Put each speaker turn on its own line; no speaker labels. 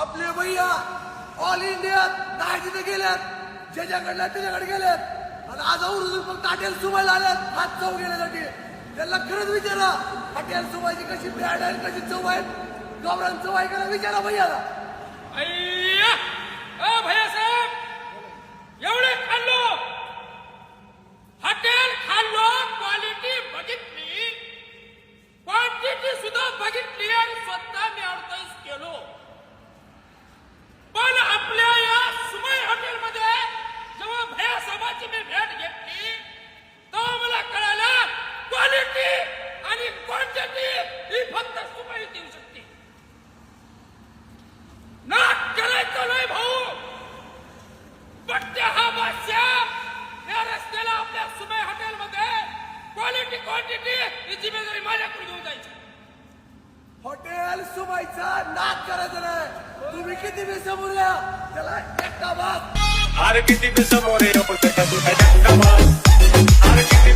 आपले भैया ऑल इंडियात नाही तिथे गेल्यात, ज्याच्याकडल्या त्याच्याकडे गेल्यात आणि आज औरंगाबाद फक्त हॉटेल सुमायला आल्यात हात चव घेण्यासाठी. त्यांना खरंच विचारा हॉटेल सुमायची कशी ब्रँड आहे, कशी चव आहे, गावरान चव आहे का विचारा भैयाला.
भैया साहेब एवढे खाल्लो, हॉटेल खाल्लो, क्वालिटी बघितली, क्वांटिटी सुद्धा बघितली आणि स्वतः मी अडताईस केलो. पण आपल्या या सुमय हॉटेलमध्ये जेव्हा भैया साहेबांची मी भेट घेतली तेव्हा मला कळालं क्वालिटी आणि क्वांटिटी ही फक्त सुमय देऊ शकते. नाक करायचं नाही भाऊ, बट्ट्या हा बादशाह या रस्त्याला आपल्या सुमय हॉटेलमध्ये क्वालिटी क्वांटिटी ही जिम्मेदारी माझ्याकडे घेऊन जायची.
हॉटेल सुमायचा नाक करायचं नाही. तुम्ही किती बी समोर या त्याला एकटा भाग.
अरे किती बी समोर ये, अरे किती